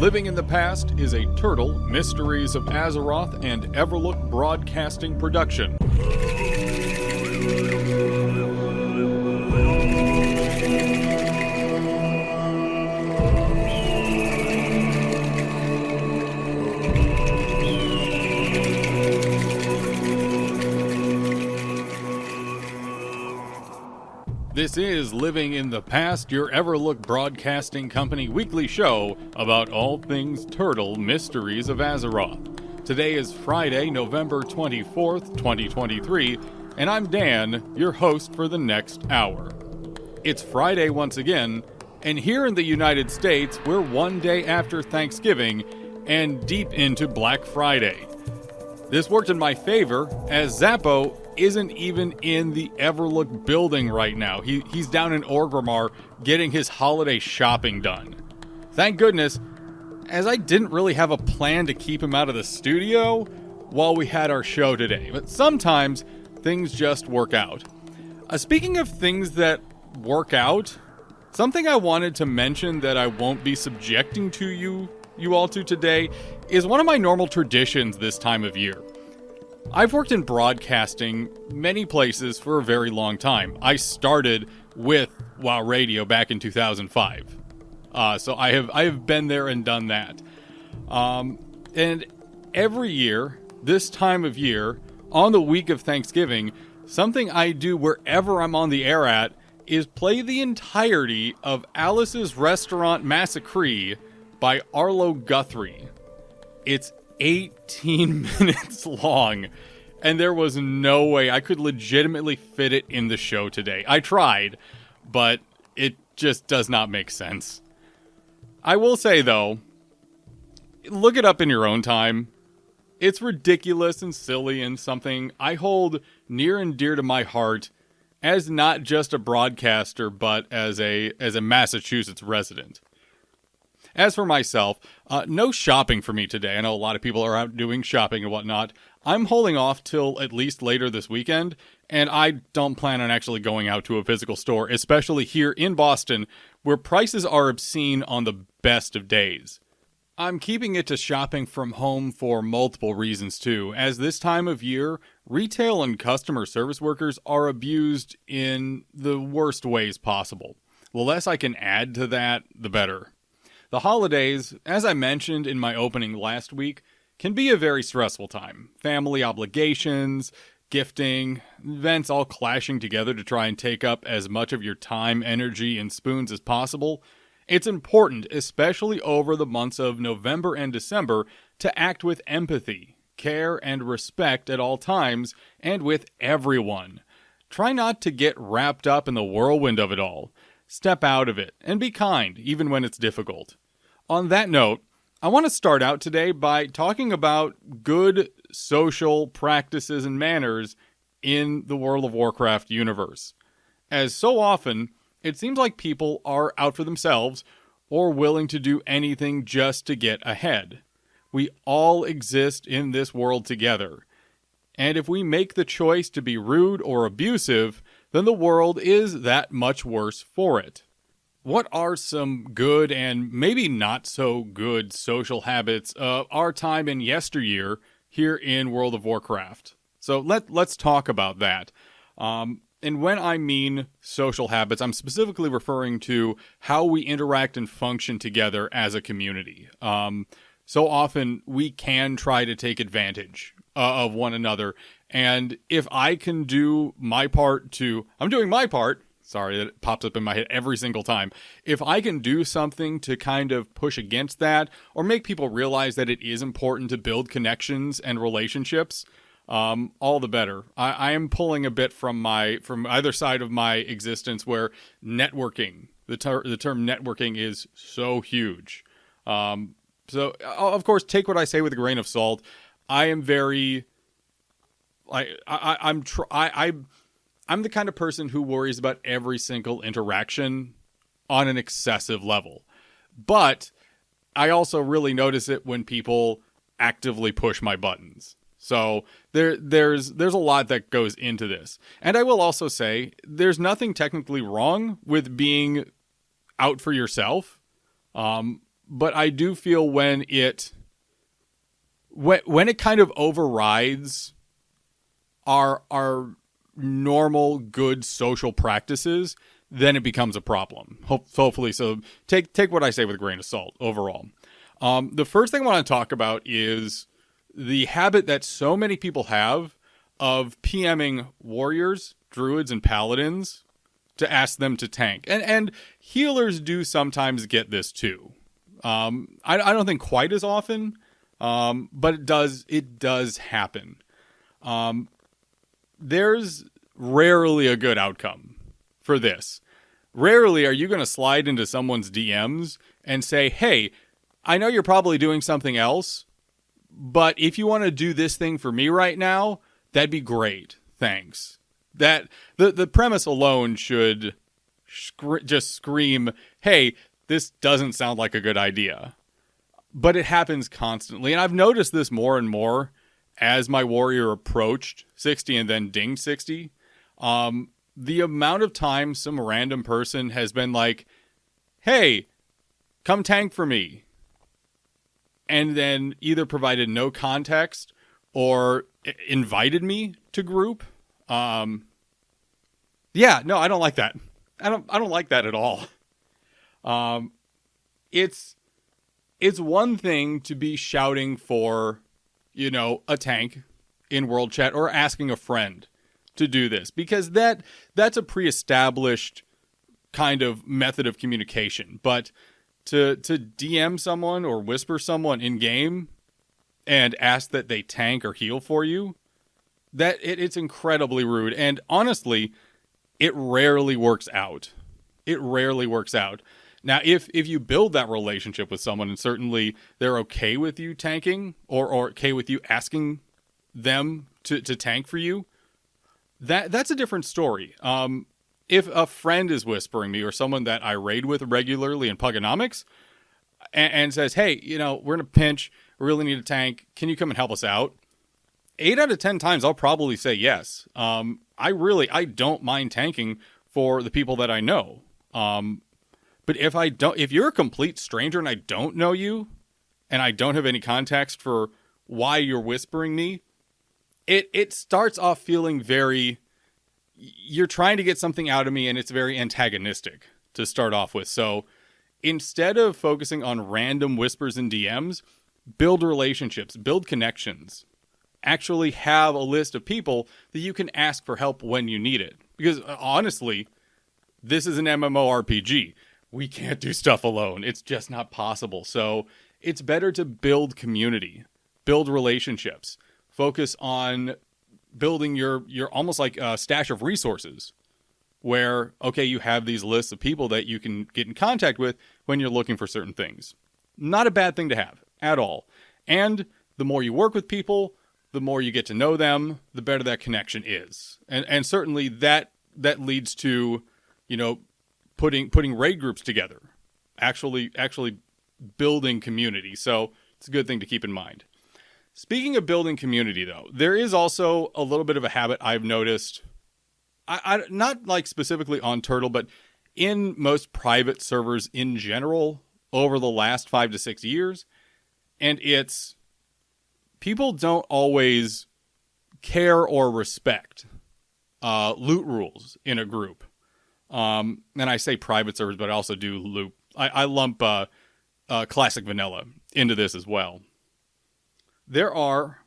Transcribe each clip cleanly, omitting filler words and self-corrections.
Living in the Past is a Turtle, Mysteries of Azeroth, and Everlook Broadcasting production. This is Living in the Past, your Everlook Broadcasting Company weekly show about all things Turtle, Mysteries of Azeroth. Today is Friday, November 24th, 2023, and I'm Dan, your host for the next hour. It's Friday once again, and here in the United States, we're one day after Thanksgiving and deep into Black Friday. This worked in my favor, as Zappo isn't even in the Everlook building right now. He's down in Orgrimmar getting his holiday shopping done. Thank goodness, as I didn't really have a plan to keep him out of the studio while we had our show today. But sometimes things just work out. Speaking of things that work out, something I wanted to mention that I won't be subjecting to you all to today is one of my normal traditions this time of year. I've worked in broadcasting many places for a very long time. I started with WoW Radio back in 2005. So I have been there and done that. And every year, this time of year, on the week of Thanksgiving, something I do wherever I'm on the air at is play the entirety of Alice's Restaurant Massacre by Arlo Guthrie. It's 18 minutes long, and there was no way I could legitimately fit it in the show today. I tried, but it just does not make sense. I will say, though, look it up in your own time. It's ridiculous and silly and something I hold near and dear to my heart as not just a broadcaster, but as a Massachusetts resident. As for myself, no shopping for me today. I know a lot of people are out doing shopping and whatnot. I'm holding off till at least later this weekend, and I don't plan on actually going out to a physical store, especially here in Boston, where prices are obscene on the best of days. I'm keeping it to shopping from home for multiple reasons too, as this time of year, retail and customer service workers are abused in the worst ways possible. The less I can add to that, the better. The holidays, as I mentioned in my opening last week, can be a very stressful time. Family obligations, gifting, events all clashing together to try and take up as much of your time, energy, and spoons as possible. It's important, especially over the months of November and December, to act with empathy, care, and respect at all times, and with everyone. Try not to get wrapped up in the whirlwind of it all. Step out of it, and be kind, even when it's difficult. On that note, I want to start out today by talking about good social practices and manners in the World of Warcraft universe. As so often, it seems like people are out for themselves or willing to do anything just to get ahead. We all exist in this world together. And if we make the choice to be rude or abusive, then the world is that much worse for it. What are some good and maybe not so good social habits of our time in yesteryear here in World of Warcraft? So let's talk about that. And when I mean social habits, I'm specifically referring to how we interact and function together as a community. So often we can try to take advantage of one another. And if I can do my part I'm doing my part. Sorry, that pops up in my head every single time. If I can do something to kind of push against that or make people realize that it is important to build connections and relationships, all the better. I am pulling a bit from either side of my existence where networking, the term networking is so huge. So of course, take what I say with a grain of salt. I am very, I'm the kind of person who worries about every single interaction on an excessive level. But I also really notice it when people actively push my buttons. So there's a lot that goes into this. And I will also say there's nothing technically wrong with being out for yourself. But I do feel when it kind of overrides our normal good social practices, then it becomes a problem. Hopefully, so take what I say with a grain of salt overall. The first thing I want to talk about is the habit that so many people have of PMing warriors, druids, and paladins to ask them to tank. And healers do sometimes get this too. I don't think quite as often, but it does happen. There's rarely a good outcome for this. Rarely are you going to slide into someone's DMs and say, hey, I know you're probably doing something else, but if you want to do this thing for me right now, that'd be great. Thanks. That the premise alone should just scream, hey, this doesn't sound like a good idea. But it happens constantly. And I've noticed this more and more as my warrior approached 60 and then dinged 60. The amount of time some random person has been like, hey, come tank for me. And then either provided no context or invited me to group. I don't like that. I don't like that at all. It's one thing to be shouting for, a tank in world chat or asking a friend to do this, because that's a pre-established kind of method of communication. But to DM someone or whisper someone in game and ask that they tank or heal for you, it's incredibly rude. And honestly, it rarely works out. Now, if you build that relationship with someone and certainly they're okay with you tanking or okay with you asking them to tank for you, that's a different story. If a friend is whispering me or someone that I raid with regularly in Pugonomics and says, hey, we're in a pinch, we really need a tank, can you come and help us out? 8 out of 10 times I'll probably say yes. I don't mind tanking for the people that I know. But if you're a complete stranger and I don't know you and I don't have any context for why you're whispering me, it starts off feeling you're trying to get something out of me, and it's very antagonistic to start off with. So instead of focusing on random whispers and DMs, build relationships, build connections, actually have a list of people that you can ask for help when you need it. Because honestly, this is an MMORPG. We can't do stuff alone. It's just not possible. So it's better to build community, build relationships, focus on building your almost like a stash of resources where, okay, you have these lists of people that you can get in contact with when you're looking for certain things. Not a bad thing to have at all. And the more you work with people, the more you get to know them, the better that connection is. And certainly that leads to, putting raid groups together, actually building community. So it's a good thing to keep in mind. Speaking of building community, though, there is also a little bit of a habit I've noticed. I not like specifically on Turtle, but in most private servers in general over the last 5 to 6 years. And it's people don't always care or respect loot rules in a group. And I say private servers, but I also do loop. I lump classic vanilla into this as well. There are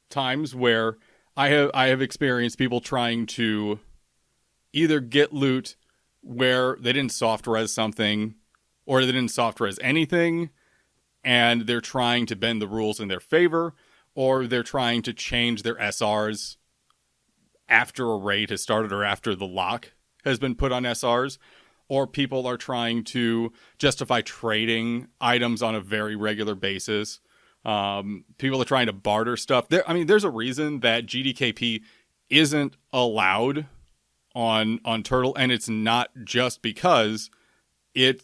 times where I have experienced people trying to either get loot where they didn't soft res something or they didn't soft res anything, and they're trying to bend the rules in their favor, or they're trying to change their SRs after a raid has started or after the lock has been put on SRs, or people are trying to justify trading items on a very regular basis. People are trying to barter stuff. There's a reason that GDKP isn't allowed on Turtle, and it's not just because it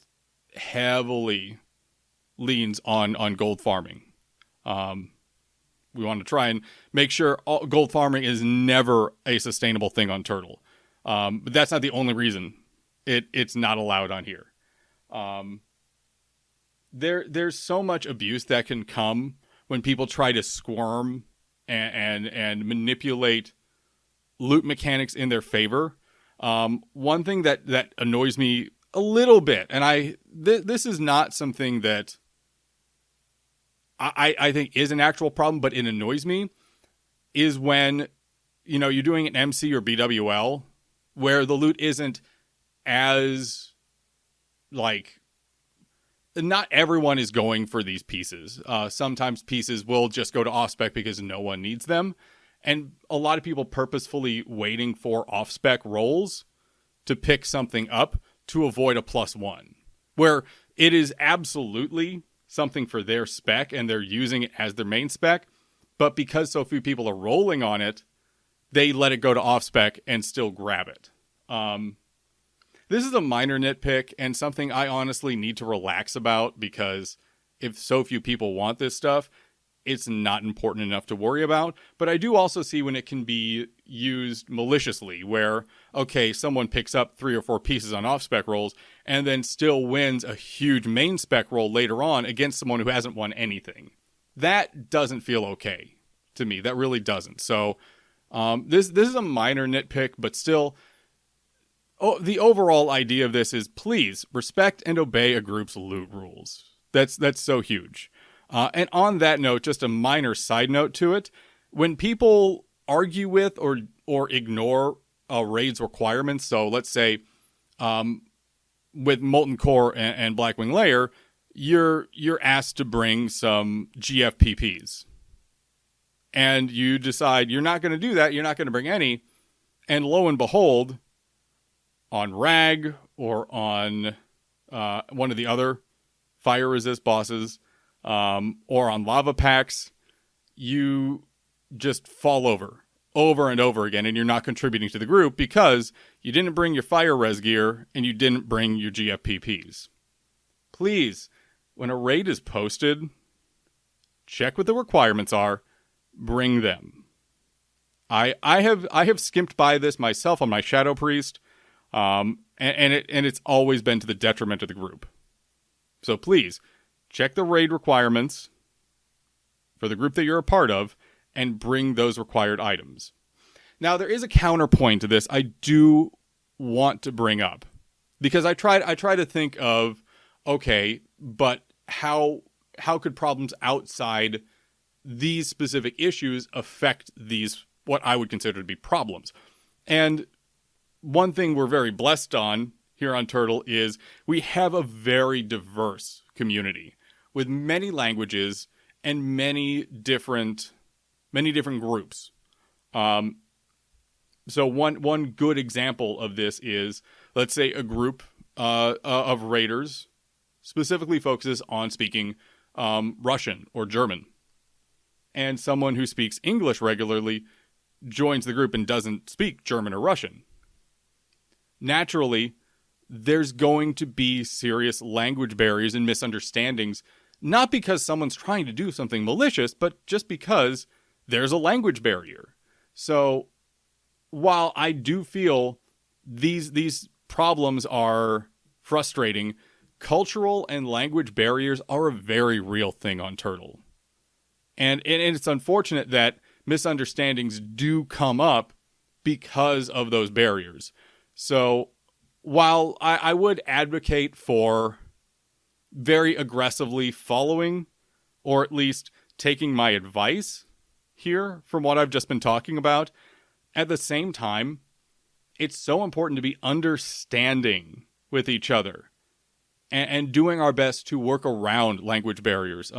heavily leans on gold farming. We want to try and make sure gold farming is never a sustainable thing on Turtle. But that's not the only reason it's not allowed on here. there's so much abuse that can come when people try to squirm and manipulate loot mechanics in their favor. One thing that annoys me a little bit, and this is not something that I think is an actual problem, but it annoys me, is when, you're doing an MC or BWL where the loot isn't as, not everyone is going for these pieces. Sometimes pieces will just go to off-spec because no one needs them. And a lot of people purposefully waiting for off-spec rolls to pick something up to avoid a +1. Where it is absolutely something for their spec and they're using it as their main spec. But because so few people are rolling on it, they let it go to off-spec and still grab it. This is a minor nitpick and something I honestly need to relax about, because if so few people want this stuff, it's not important enough to worry about. But I do also see when it can be used maliciously, where, okay, someone picks up 3 or 4 pieces on off-spec rolls and then still wins a huge main spec roll later on against someone who hasn't won anything. That doesn't feel okay to me. That really doesn't. So this is a minor nitpick, but still, the overall idea of this is, please respect and obey a group's loot rules. That's so huge. And on that note, just a minor side note to it, when people argue with or ignore a raid's requirements, so let's say with Molten Core and Blackwing Layer, you're asked to bring some GFPPs. And you decide you're not going to do that, you're not going to bring any, and lo and behold, on Rag or on one of the other fire resist bosses, or on lava packs, you just fall over and over again, and you're not contributing to the group because you didn't bring your fire res gear and you didn't bring your GFPPs. Please, when a raid is posted, check what the requirements are, bring them. I have skimped by this myself on my Shadow Priest, and it's always been to the detriment of the group. So please, check the raid requirements for the group that you're a part of and bring those required items. Now, there is a counterpoint to this I do want to bring up, because I try to think of, okay, but how could problems outside these specific issues affect these, what I would consider to be problems? And one thing we're very blessed on here on Turtle is we have a very diverse community with many languages and many different groups. So one good example of this is, let's say a group of raiders specifically focuses on speaking Russian or German, and someone who speaks English regularly joins the group and doesn't speak German or Russian. Naturally, there's going to be serious language barriers and misunderstandings, not because someone's trying to do something malicious, but just because there's a language barrier. So while I do feel these problems are frustrating, cultural and language barriers are a very real thing on Turtle. And it's unfortunate that misunderstandings do come up because of those barriers. So while I would advocate for very aggressively following, or at least taking my advice here from what I've just been talking about, at the same time, it's so important to be understanding with each other and doing our best to work around language barriers.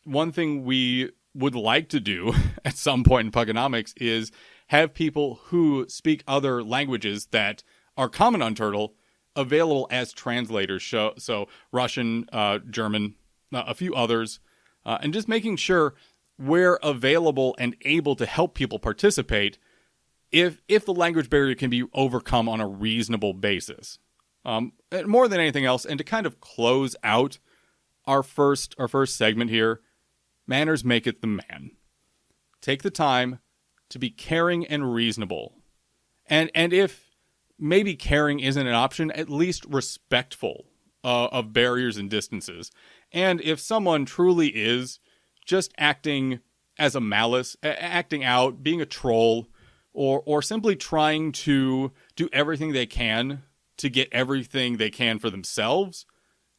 One thing we would like to do at some point in Pugonomics is have people who speak other languages that are common on Turtle available as translators. So Russian, German, a few others, and just making sure we're available and able to help people participate if the language barrier can be overcome on a reasonable basis. More than anything else, and to kind of close out our first segment here, manners maketh the man. Take the time to be caring and reasonable. And if maybe caring isn't an option, at least respectful of barriers and distances. And if someone truly is just acting as a malice, acting out, being a troll, or simply trying to do everything they can to get everything they can for themselves,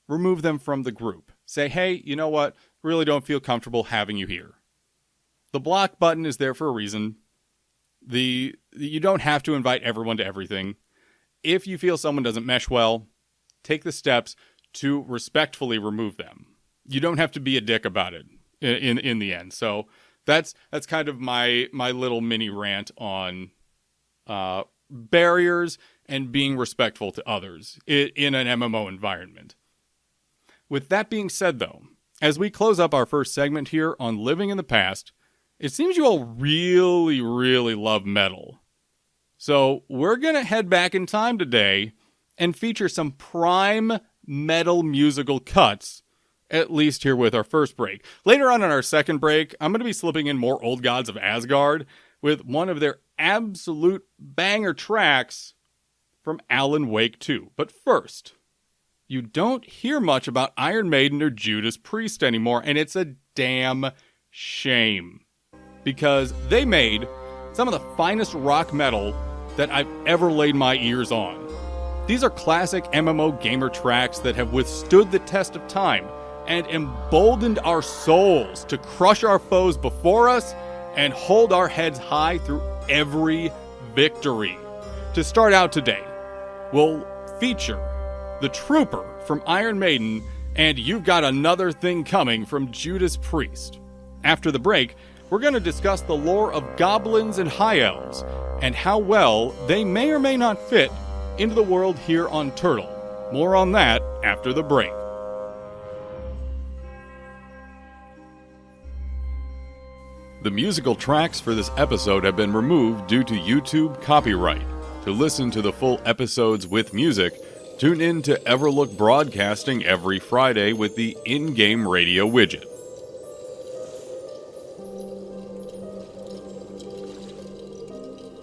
remove them from the group. Say, hey, you know what? Really don't feel comfortable having you here. The block button is there for a reason. You don't have to invite everyone to everything. If you feel someone doesn't mesh well, take the steps to respectfully remove them. You don't have to be a dick about it in the end. So that's kind of my little mini rant on barriers and being respectful to others in an MMO environment. With that being said, though, as we close up our first segment here on Living in the Past, it seems you all really, really love metal. So we're going to head back in time today and feature some prime metal musical cuts, at least here with our first break. Later on in our second break, I'm going to be slipping in more Old Gods of Asgard with one of their absolute banger tracks from Alan Wake 2. But first, you don't hear much about Iron Maiden or Judas Priest anymore, and it's a damn shame. Because they made some of the finest rock metal that I've ever laid my ears on. These are classic MMO gamer tracks that have withstood the test of time and emboldened our souls to crush our foes before us and hold our heads high through every victory. To start out today, we'll feature The Trooper from Iron Maiden and You've Got Another Thing Coming from Judas Priest. After the break, we're going to discuss the lore of goblins and high elves and how well they may or may not fit into the world here on Turtle. More on that after the break. The musical tracks for this episode have been removed due to YouTube copyright. To listen to the full episodes with music, tune in to Everlook Broadcasting every Friday with the in-game radio widget.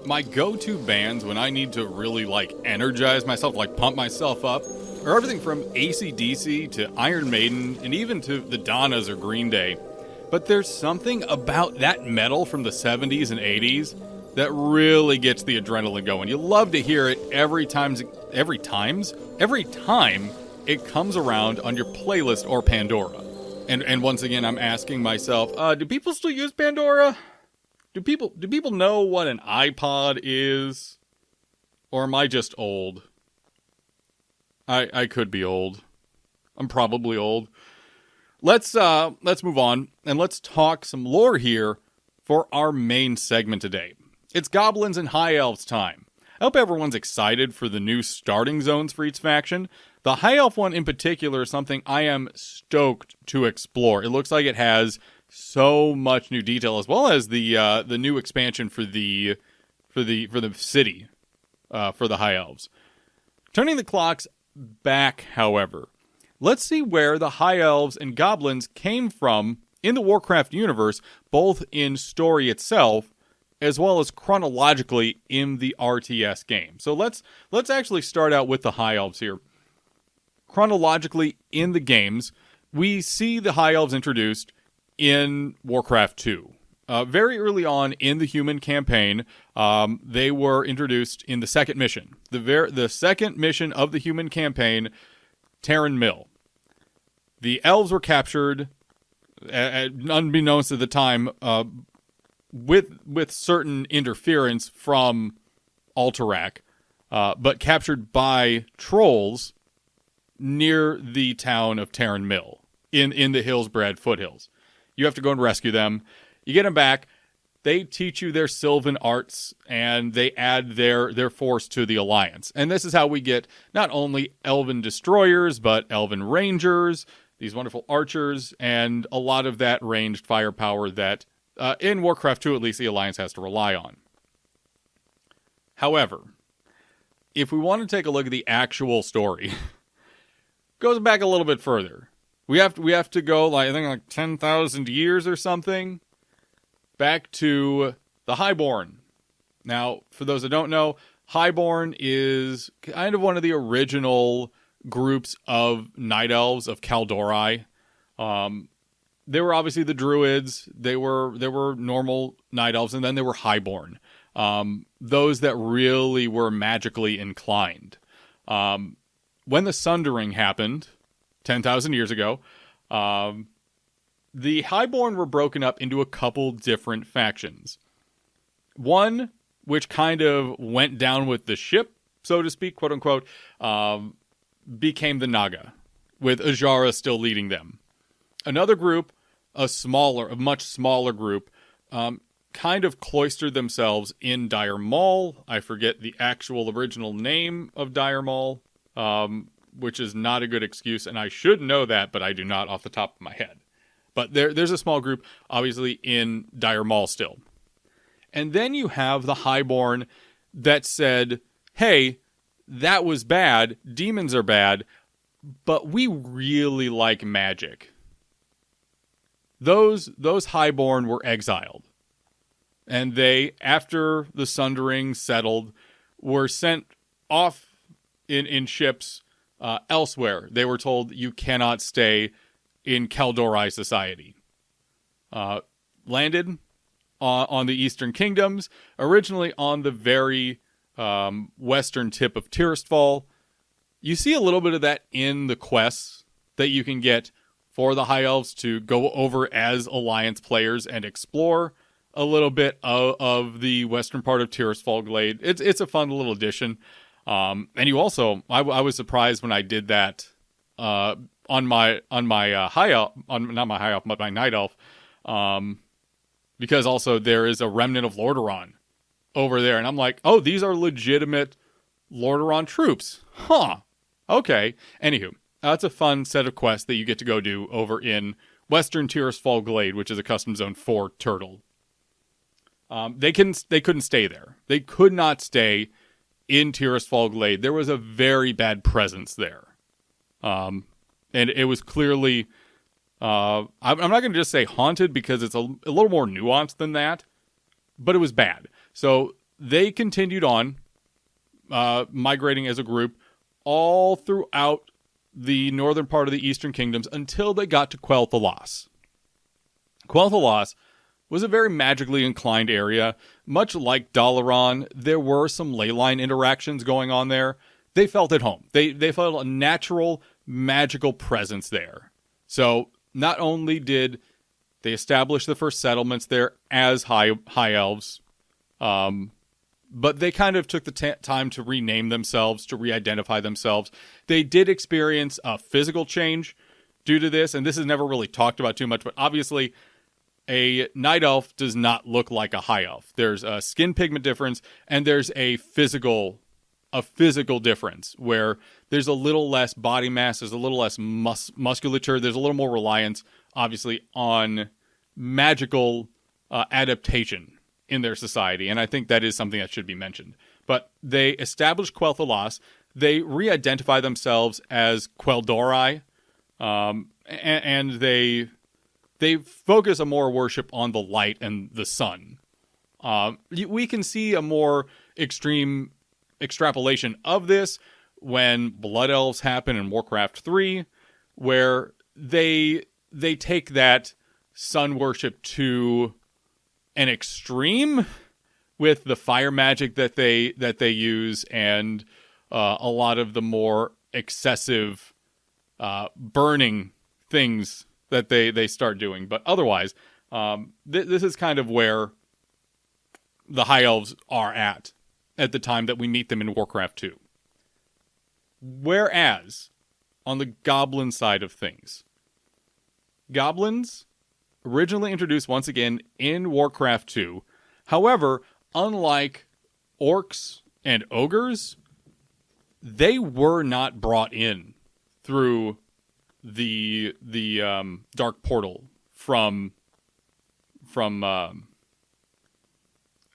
My go-to bands when I need to really, energize myself, pump myself up, are everything from AC/DC to Iron Maiden and even to the Donnas or Green Day. But there's something about that metal from the 70s and 80s that really gets the adrenaline going. You love to hear it every time it comes around on your playlist or Pandora. And once again, I'm asking myself, do people still use Pandora? Do people know what an iPod is? Or am I just old? I could be old. I'm probably old. Let's move on and let's talk some lore here for our main segment today. It's Goblins and High Elves time. I hope everyone's excited for the new starting zones for each faction. The High Elf one in particular is something I am stoked to explore. It looks like it has so much new detail, as well as the new expansion for the city for the High Elves. Turning the clocks back, however, let's see where the High Elves and Goblins came from in the Warcraft universe, both in story itself as well as chronologically in the RTS game. So let's actually start out with the High Elves here. Chronologically in the games, we see the High Elves introduced in Warcraft 2. Very early on in the human campaign, they were introduced in the second mission. The second mission of the human campaign, Terran Mill. The elves were captured, unbeknownst at the time, with certain interference from Alterac, but captured by trolls near the town of Terran Mill in the Hillsbrad foothills. You have to go and rescue them. You get them back. They teach you their Sylvan arts, and they add their force to the Alliance. And this is how we get not only Elven Destroyers, but Elven Rangers, these wonderful archers, and a lot of that ranged firepower that, in Warcraft 2 at least, the Alliance has to rely on. However, if we want to take a look at the actual story, goes back a little bit further. We have to go, I think 10,000 years or something, back to the Highborn. Now, for those that don't know, Highborn is kind of one of the original groups of night elves, of Kaldori. There were obviously the druids. There were normal night elves, and then there were highborn. Those that really were magically inclined. When the Sundering happened, 10,000 years ago, the highborn were broken up into a couple different factions. One, which kind of went down with the ship, so to speak, quote unquote, became the Naga, with Ajara still leading them. Another group, a much smaller group, kind of cloistered themselves in Dire Maul. I forget the actual original name of Dire Maul, which is not a good excuse, and I should know that, but I do not off the top of my head. But there's a small group, obviously, in Dire Maul still. And then you have the Highborn that said, hey, that was bad, demons are bad, but we really like magic. Those Highborn were exiled. And they, after the Sundering settled, were sent off in ships elsewhere. They were told, you cannot stay in Kaldori society. Landed on the Eastern Kingdoms, originally on the very western tip of Tirastfall. You see a little bit of that in the quests that you can get for the High Elves to go over as Alliance players and explore a little bit of the western part of Tirastfall Glade. It's a fun little addition. And you also, I was surprised when I did that on my High Elf, not my High Elf, but my Night Elf, because also there is a remnant of Lordaeron over there, and I'm like, oh, these are legitimate Lordaeron troops. Huh. Okay. Anywho, that's a fun set of quests that you get to go do over in Western Tirastfall Glade, which is a custom zone for Turtle. They couldn't stay there. They could not stay in Tirastfall Glade. There was a very bad presence there. And it was clearly, I'm not going to just say haunted because it's a little more nuanced than that, but it was bad. So they continued on, migrating as a group all throughout the northern part of the Eastern Kingdoms until they got to Quel'Thalas. Quel'Thalas was a very magically inclined area. Much like Dalaran, there were some leyline interactions going on there. They felt at home. They felt a natural, magical presence there. So not only did they establish the first settlements there as high elves, but they kind of took the time to rename themselves, to re-identify themselves. They did experience a physical change due to this, and this is never really talked about too much, but obviously a night elf does not look like a high elf. There's a skin pigment difference, and there's a physical difference where there's a little less body mass, there's a little less musculature, there's a little more reliance, obviously, on magical adaptation in their society, and I think that is something that should be mentioned. But they established Quel'Thalas, they re-identify themselves as Quel'Dori, and they focus a more worship on the light and the sun. We can see a more extreme extrapolation of this when Blood Elves happen in Warcraft 3, where they take that sun worship to an extreme with the fire magic that they use and a lot of the more excessive burning things that they start doing. But otherwise, this is kind of where the High Elves are at the time that we meet them in Warcraft 2. Whereas, on the Goblin side of things, Goblins originally introduced once again in Warcraft 2. However, unlike orcs and ogres, they were not brought in through the dark portal from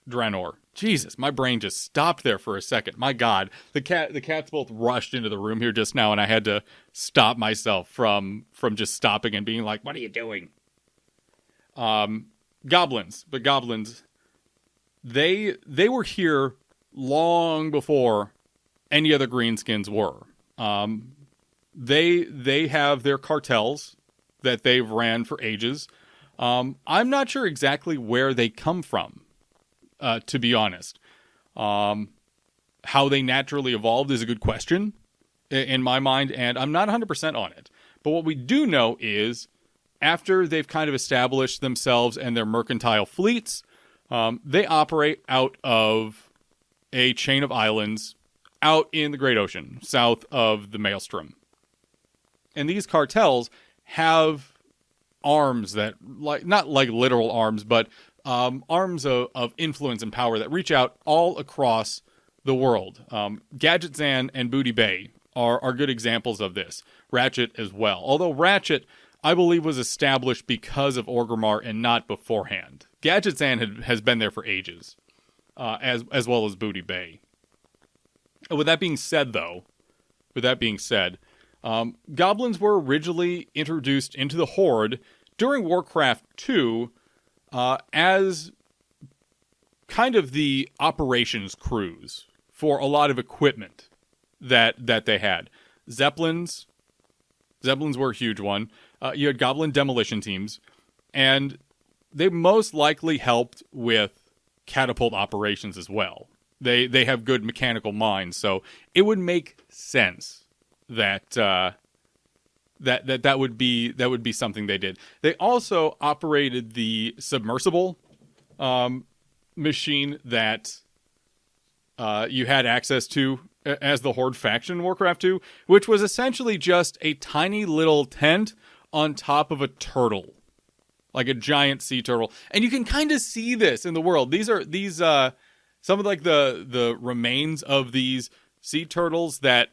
Draenor. Jesus, my brain just stopped there for a second. My God, the cats both rushed into the room here just now, and I had to stop myself from just stopping and being like, "What are you doing?" Goblins, they were here long before any other greenskins were. They have their cartels that they've ran for ages. I'm not sure exactly where they come from, to be honest. How they naturally evolved is a good question in my mind, and I'm not 100% on it. But what we do know is after they've kind of established themselves and their mercantile fleets, they operate out of a chain of islands out in the Great Ocean, south of the Maelstrom. And these cartels have arms that, like, not like literal arms, but arms of influence and power that reach out all across the world. Gadget Zan and Booty Bay are good examples of this. Ratchet as well. Although Ratchet, I believe, was established because of Orgrimmar and not beforehand. Gadget Zan has been there for ages, as well as Booty Bay. With that being said, goblins were originally introduced into the Horde during Warcraft 2 as kind of the operations crews for a lot of equipment that they had. Zeppelins were a huge one. You had goblin demolition teams, and they most likely helped with catapult operations as well. They have good mechanical minds, so it would make sense that that would be something they did. They also operated the submersible machine that you had access to as the Horde faction in Warcraft 2, which was essentially just a tiny little tent on top of a turtle, like a giant sea turtle. And you can kind of see this in the world. These some of like the remains of these sea turtles that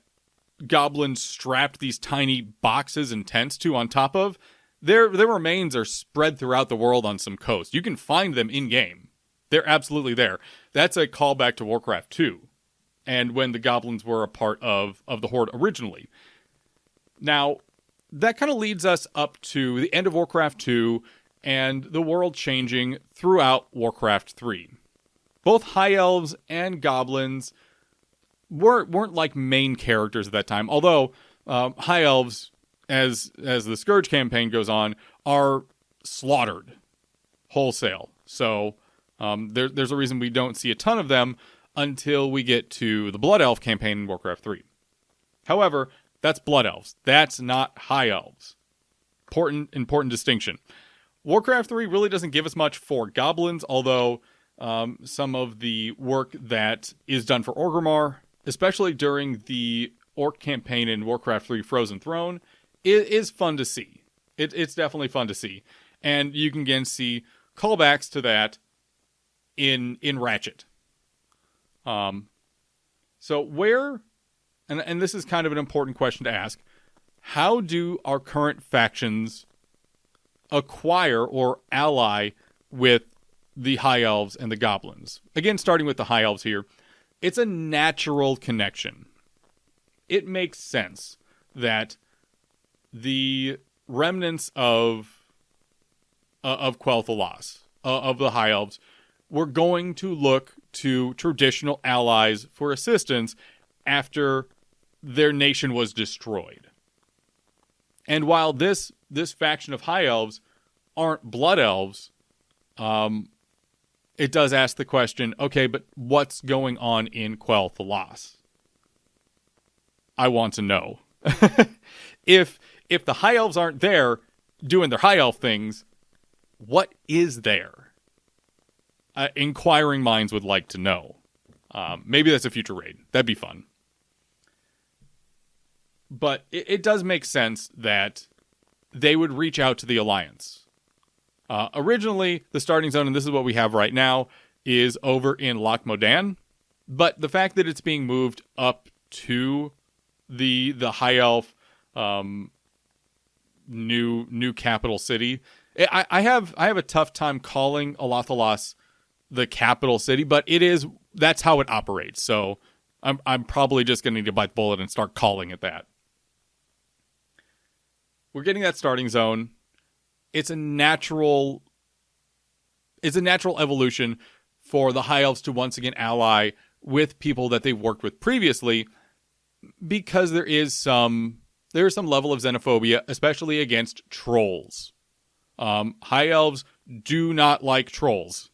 goblins strapped these tiny boxes and tents to on top of. Their remains are spread throughout the world on some coast. You can find them in game. They're absolutely there. That's a callback to Warcraft 2, and when the goblins were a part of the Horde originally. Now, that kind of leads us up to the end of Warcraft 2 and the world changing throughout Warcraft 3. Both High Elves and Goblins weren't like main characters at that time, although High Elves, as the Scourge campaign goes on, are slaughtered wholesale. So there's a reason we don't see a ton of them until we get to the Blood Elf campaign in Warcraft 3. However, that's Blood Elves. That's not High Elves. Important distinction. Warcraft 3 really doesn't give us much for Goblins, although some of the work that is done for Orgrimmar, especially during the Orc campaign in Warcraft 3 Frozen Throne, is fun to see. It's definitely fun to see. And you can again see callbacks to that in Ratchet. So where, and this is kind of an important question to ask, how do our current factions acquire or ally with the High Elves and the Goblins? Again, starting with the High Elves here, it's a natural connection. It makes sense that the remnants of Quel'Thalas, of the High Elves, were going to look to traditional allies for assistance after their nation was destroyed. And while this faction of High Elves aren't Blood Elves, it does ask the question, okay, but what's going on in Quel'Thalas? I want to know. If the High Elves aren't there doing their High Elf things, what is there? Inquiring minds would like to know. Maybe that's a future raid. That'd be fun. But it does make sense that they would reach out to the Alliance. Originally, the starting zone, and this is what we have right now, is over in Loch Modan. But the fact that it's being moved up to the High Elf new capital city, I have a tough time calling Alathalas the capital city, but that's how it operates. So I'm probably just going to need to bite the bullet and start calling it that. We're getting that starting zone. It's a natural evolution for the High Elves to once again ally with people that they've worked with previously, because there is some there is some level of xenophobia, especially against trolls. High elves do not like trolls.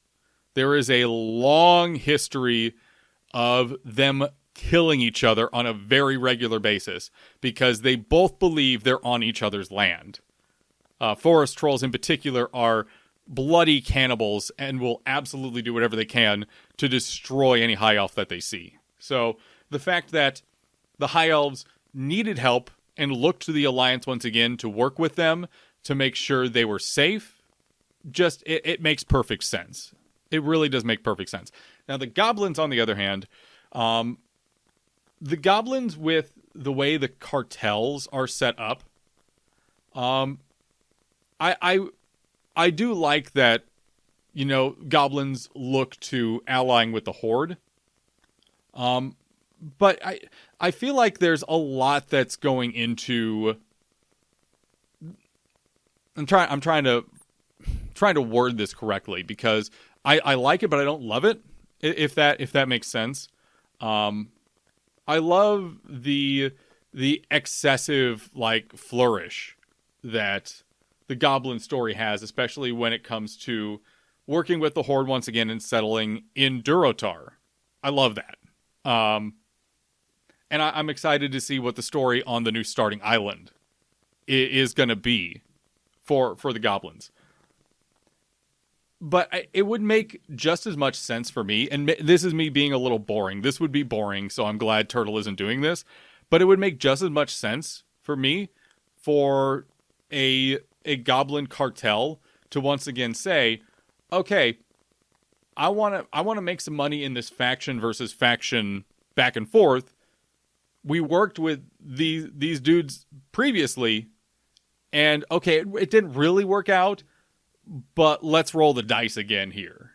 There is a long history of them killing each other on a very regular basis because they both believe they're on each other's land. Forest trolls in particular are bloody cannibals and will absolutely do whatever they can to destroy any high elf that they see. So the fact that the high elves needed help and looked to the Alliance once again to work with them to make sure they were safe, just it makes perfect sense. It really does make perfect sense. Now the goblins, on the other hand, the goblins, with the way the cartels are set up, I do like that, goblins look to allying with the Horde. But I feel like there's a lot that's going into. I'm trying to word this correctly because I like it, but I don't love it. If that makes sense. I love the excessive flourish that the Goblin story has, especially when it comes to working with the Horde once again and settling in Durotar. I love that. And I'm excited to see what the story on the new starting island is going to be for the Goblins. But it would make just as much sense for me, and this is me being a little boring. This would be boring, so I'm glad Turtle isn't doing this. But it would make just as much sense for me for a Goblin cartel to once again say, okay, I want to make some money in this faction versus faction back and forth. We worked with these dudes previously, and okay, it didn't really work out, but let's roll the dice again here.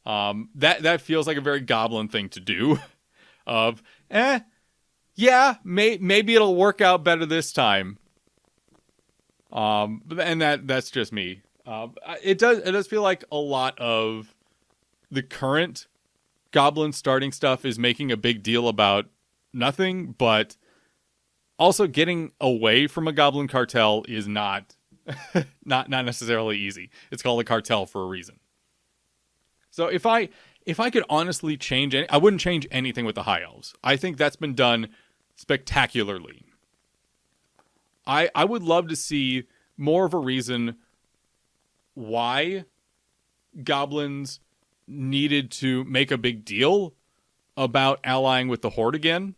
That feels like a very Goblin thing to do. Maybe it'll work out better this time. And that's just me. It does feel like a lot of the current Goblin starting stuff is making a big deal about nothing, but also getting away from a Goblin cartel is not necessarily easy. It's called a cartel for a reason. So if I could honestly change I wouldn't change anything with the High Elves. I think that's been done spectacularly. I would love to see more of a reason why Goblins needed to make a big deal about allying with the Horde again.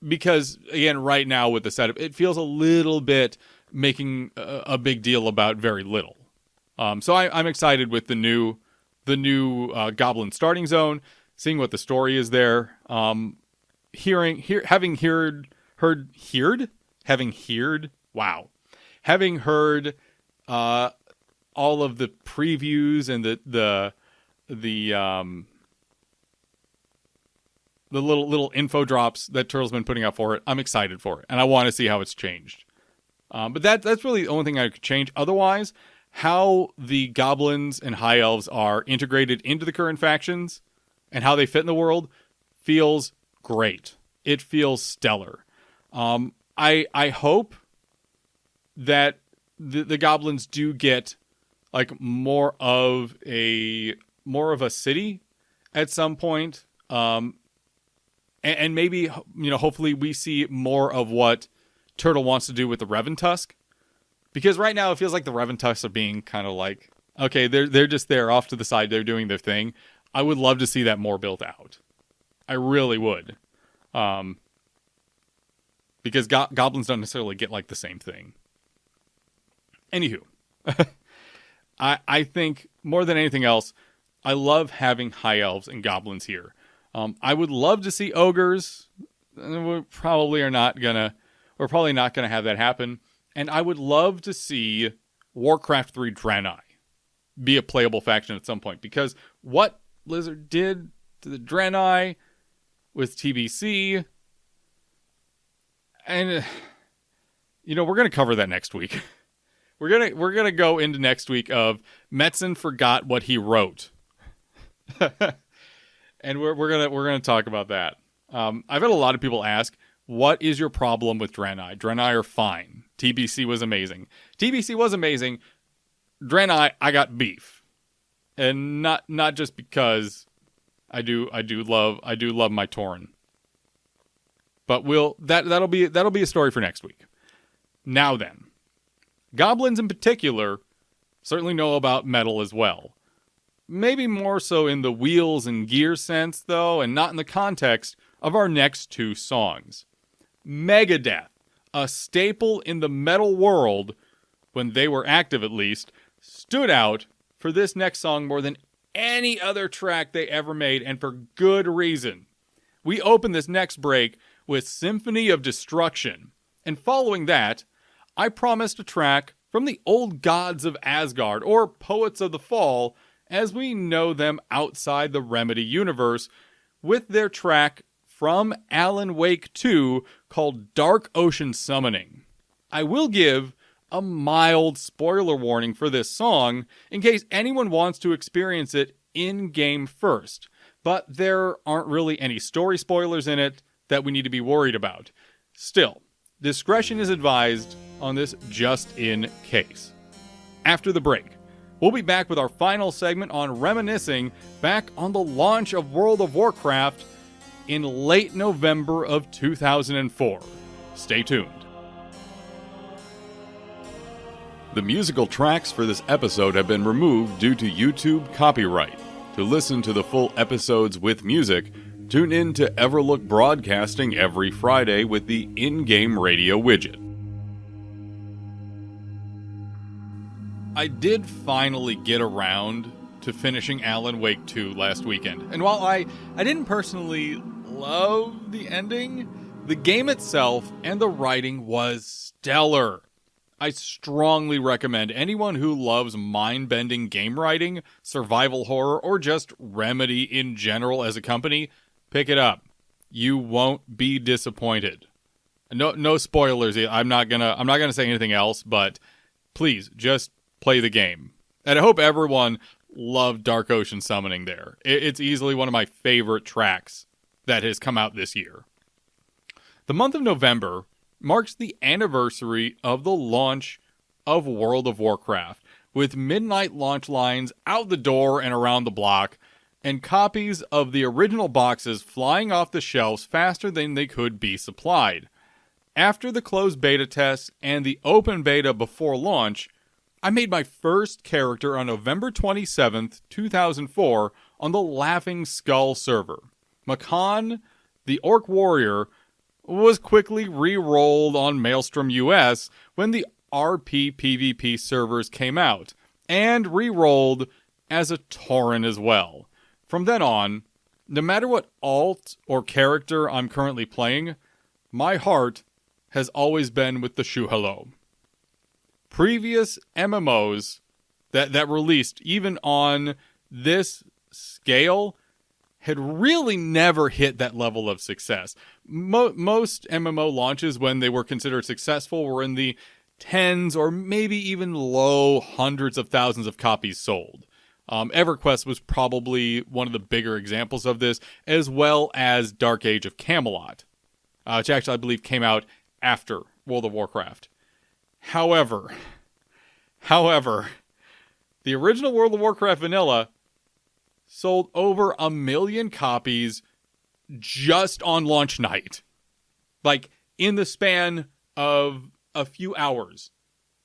Because, again, right now with the setup, it feels a little bit making a big deal about very little. So I'm excited with the new Goblin starting zone, seeing what the story is there. Having heard all of the previews and the little info drops that Turtle's been putting out for it, I'm excited for it, and I want to see how it's changed. But that's really the only thing I could change. Otherwise, how the Goblins and High Elves are integrated into the current factions and how they fit in the world feels great. It feels stellar. I hope that the Goblins do get more of a city at some point. And maybe, hopefully we see more of what Turtle wants to do with the Reventusk. Because right now it feels like the Reventusks are being kind of okay, they're just there off to the side. They're doing their thing. I would love to see that more built out. I really would. Because goblins don't necessarily get the same thing. Anywho. I think more than anything else, I love having High Elves and Goblins here. I would love to see ogres. We're probably not gonna have that happen. And I would love to see Warcraft 3 Draenei be a playable faction at some point. Because what Blizzard did to the Draenei with TBC, and we're gonna cover that next week. We're gonna go into next week of Metzen forgot what he wrote. And we're gonna talk about that. I've had a lot of people ask, What is your problem with Draenei? Draenei are fine. TBC was amazing. TBC was amazing. Draenei, I got beef. And not just because I do love my Tauren. But that'll be a story for next week. Now then, goblins in particular certainly know about metal as well. Maybe more so in the wheels and gear sense, though, and not in the context of our next two songs. Megadeth, a staple in the metal world, when they were active at least, stood out for this next song more than any other track they ever made, and for good reason. We open this next break with Symphony of Destruction, and following that, I promised a track from the old gods of Asgard, or Poets of the Fall, as we know them outside the Remedy universe, with their track from Alan Wake 2 called Dark Ocean Summoning. I will give a mild spoiler warning for this song in case anyone wants to experience it in-game first, but there aren't really any story spoilers in it that we need to be worried about. Still, discretion is advised on this just in case. After the break, we'll be back with our final segment on reminiscing back on the launch of World of Warcraft in late November of 2004. Stay tuned. The musical tracks for this episode have been removed due to YouTube copyright. To listen to the full episodes with music, tune in to Everlook Broadcasting every Friday with the in-game radio widget. I did finally get around to finishing Alan Wake 2 last weekend. And while I didn't personally love the ending, the game itself and the writing was stellar. I strongly recommend anyone who loves mind-bending game writing, survival horror, or just Remedy in general as a company, pick it up. You won't be disappointed. No spoilers. I'm not gonna say anything else, but please just play the game. And I hope everyone loved Dark Ocean Summoning there. It's easily one of my favorite tracks that has come out this year. The month of November marks the anniversary of the launch of World of Warcraft, with midnight launch lines out the door and around the block, and copies of the original boxes flying off the shelves faster than they could be supplied. After the closed beta test and the open beta before launch, I made my first character on November 27th, 2004 on the Laughing Skull server. Hahn, the Orc Warrior, was quickly re-rolled on Maelstrom US when the RP PvP servers came out, and re-rolled as a Tauren as well. From then on, no matter what alt or character I'm currently playing, my heart has always been with the Shu'halo. Previous MMOs that released even on this scale had really never hit that level of success. Most MMO launches, when they were considered successful, were in the tens or maybe even low hundreds of thousands of copies sold. EverQuest was probably one of the bigger examples of this, as well as Dark Age of Camelot, which actually I believe came out after World of Warcraft. However, the original World of Warcraft vanilla sold over 1 million copies just on launch night. Like, in the span of a few hours,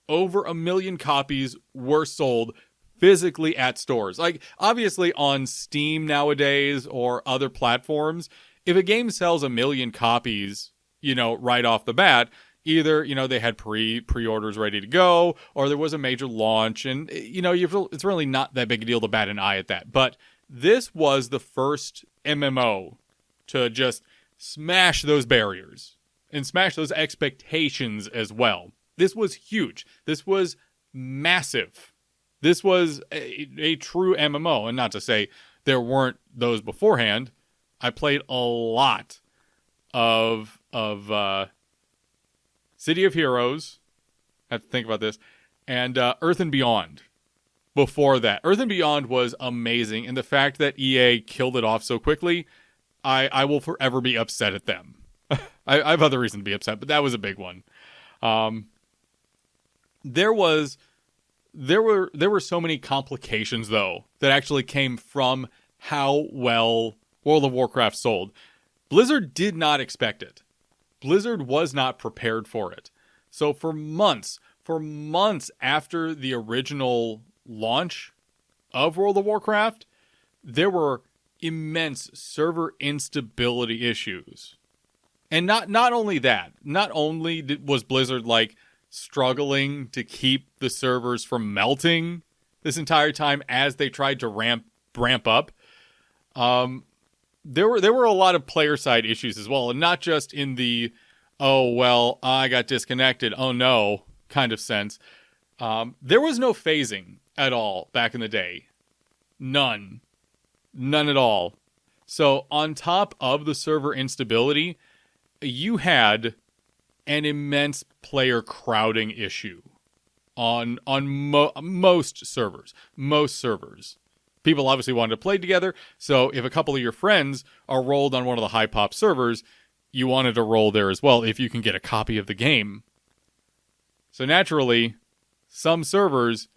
over 1 million copies were sold physically at stores. Like, obviously on Steam nowadays or other platforms, if a game sells 1 million copies, right off the bat, either, they had pre-orders ready to go, or there was a major launch, and, it's really not that big a deal to bat an eye at that. But this was the first MMO to just smash those barriers and smash those expectations as well. This was huge. This was massive. This was a true MMO, and not to say there weren't those beforehand. I played a lot of City of Heroes. I have to think about this. And Earth and Beyond. Before that, Earth and Beyond was amazing, and the fact that EA killed it off so quickly, I will forever be upset at them. I have other reason to be upset, but that was a big one. There were so many complications though that actually came from how well World of Warcraft sold. Blizzard did not expect it. Blizzard was not prepared for it. So for months after the original launch of World of Warcraft, there were immense server instability issues. And not only that, not only was Blizzard like struggling to keep the servers from melting this entire time as they tried to ramp up, there were a lot of player side issues as well, and not just in the oh well I got disconnected, oh no kind of sense. There was no phasing at all back in the day. None at all. So on top of the server instability, you had an immense player crowding issue on most servers. Most servers. People obviously wanted to play together, so if a couple of your friends are rolled on one of the high pop servers, you wanted to roll there as well if you can get a copy of the game. So naturally, some servers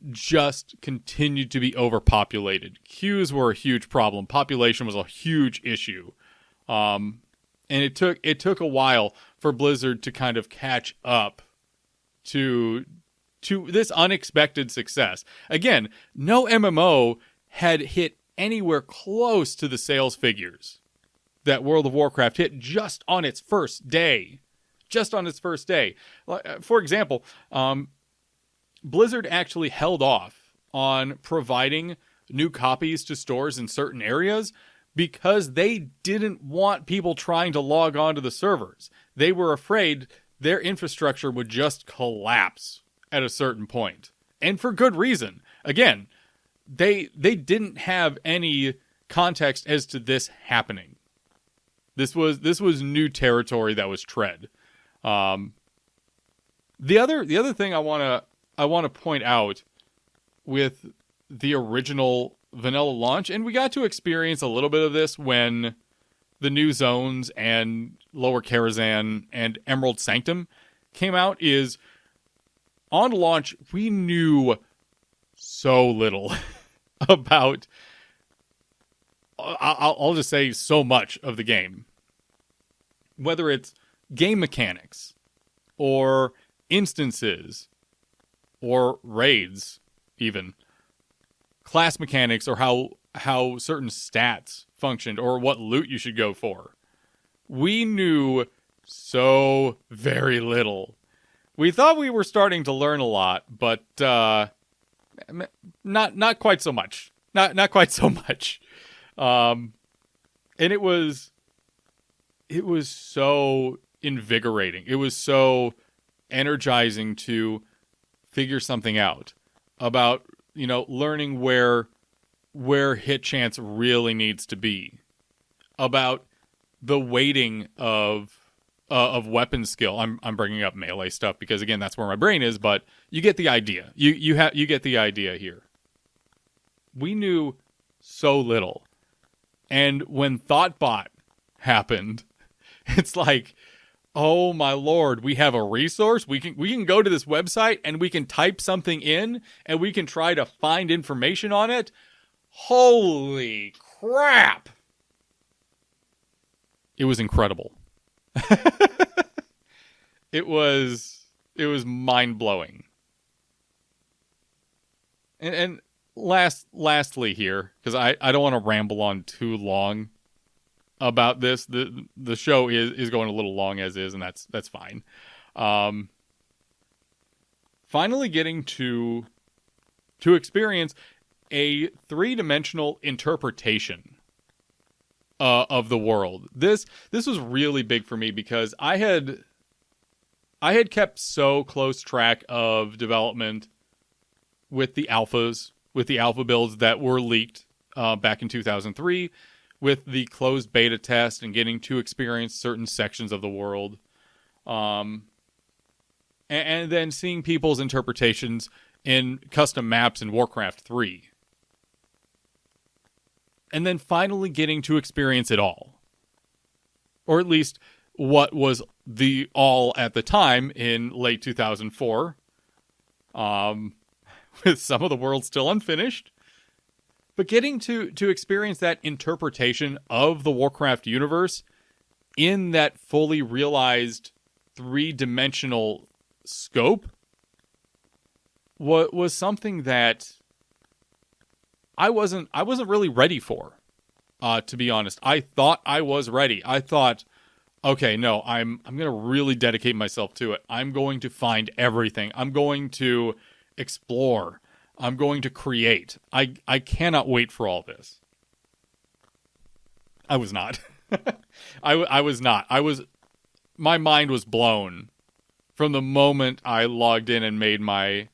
just continued to be overpopulated. Queues were a huge problem. Population was a huge issue. And it took a while for Blizzard to kind of catch up to this unexpected success. Again, no MMO had hit anywhere close to the sales figures that World of Warcraft hit just on its first day. For example, Blizzard actually held off on providing new copies to stores in certain areas because they didn't want people trying to log on to the servers. They were afraid their infrastructure would just collapse at a certain point. And for good reason. Again, they didn't have any context as to this happening. This was new territory that was tread. The other thing I want to point out with the original vanilla launch, and we got to experience a little bit of this when the new zones and Lower Karazhan and Emerald Sanctum came out, is on launch we knew so little about, I'll just say so much of the game. Whether it's game mechanics or instances or raids, even class mechanics, or how certain stats functioned or what loot you should go for. We knew so very little. We thought we were starting to learn a lot, but not quite so much. Not quite so much. And it was so invigorating. It was so energizing to figure something out about, learning where hit chance really needs to be, about the weighting of weapon skill. I'm bringing up melee stuff because again that's where my brain is, but you get the idea. You get the idea here. We knew so little, and when Thoughtbot happened, it's like, oh my lord, we have a resource. We can go to this website and we can type something in and we can try to find information on it. Holy crap! It was incredible. It was mind-blowing. And lastly here, because I don't want to ramble on too long about this. The show is going a little long as is, and that's fine. Finally getting to experience a three-dimensional interpretation of the world. This was really big for me because I had kept so close track of development with the alphas, with the alpha builds that were leaked back in 2003, with the closed beta test and getting to experience certain sections of the world. And then seeing people's interpretations in custom maps in Warcraft 3. And then finally getting to experience it all. Or at least what was the all at the time in late 2004, with some of the world still unfinished. But getting to experience that interpretation of the Warcraft universe in that fully realized three-dimensional scope was something that I wasn't really ready for, to be honest. I thought I was ready. I thought, okay, no, I'm going to really dedicate myself to it. I'm going to find everything. I'm going to explore. I'm going to create. I cannot wait for all this. I was not. I was not. My mind was blown from the moment I logged in and made my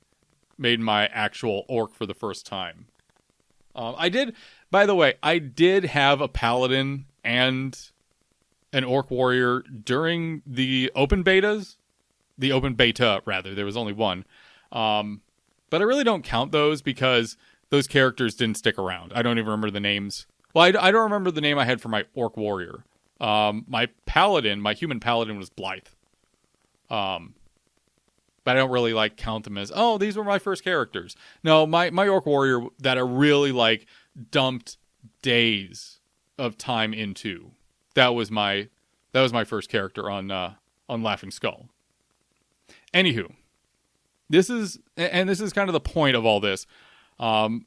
actual orc for the first time. By the way, I did have a paladin and an orc warrior during the open betas. The open beta, rather. There was only one. But I really don't count those because those characters didn't stick around. I don't even remember the names. Well, I don't remember the name I had for my orc warrior. My human paladin was Blythe. But I don't really count them as, oh, these were my first characters. No, my orc warrior that I really dumped days of time into. That was my first character on Laughing Skull. Anywho, this is kind of the point of all this. The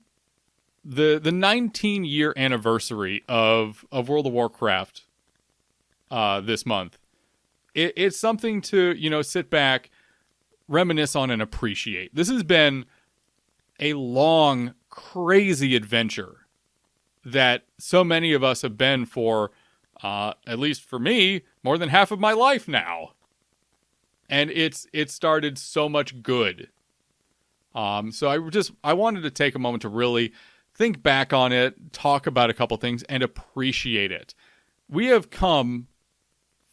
19-year anniversary of World of Warcraft this month. It's something to sit back, reminisce on, and appreciate. This has been a long, crazy adventure that so many of us have been for, at least for me, more than half of my life now. And it started so much good. So I wanted to take a moment to really think back on it, talk about a couple things, and appreciate it. We have come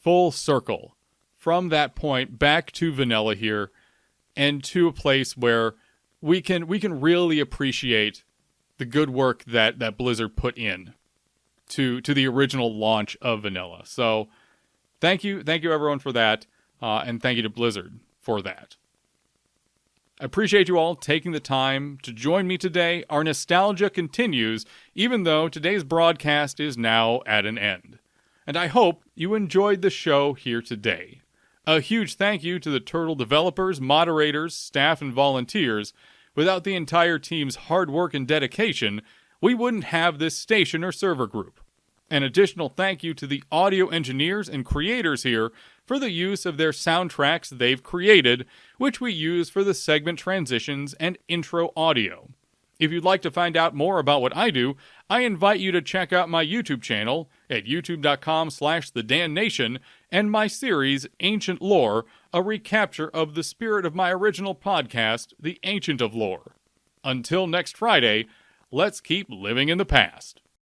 full circle from that point back to vanilla here, and to a place where we can really appreciate the good work that Blizzard put in to the original launch of vanilla. So thank you everyone for that, and thank you to Blizzard for that. I appreciate you all taking the time to join me today. Our nostalgia continues, even though today's broadcast is now at an end. And I hope you enjoyed the show here today. A huge thank you to the Turtle developers, moderators, staff, and volunteers. Without the entire team's hard work and dedication, we wouldn't have this station or server group. An additional thank you to the audio engineers and creators here for the use of their soundtracks they've created, which we use for the segment transitions and intro audio. If you'd like to find out more about what I do, I invite you to check out my YouTube channel at youtube.com/TheDanNation and my series, Ancient Lore, a recapture of the spirit of my original podcast, The Ancient of Lore. Until next Friday, let's keep living in the past.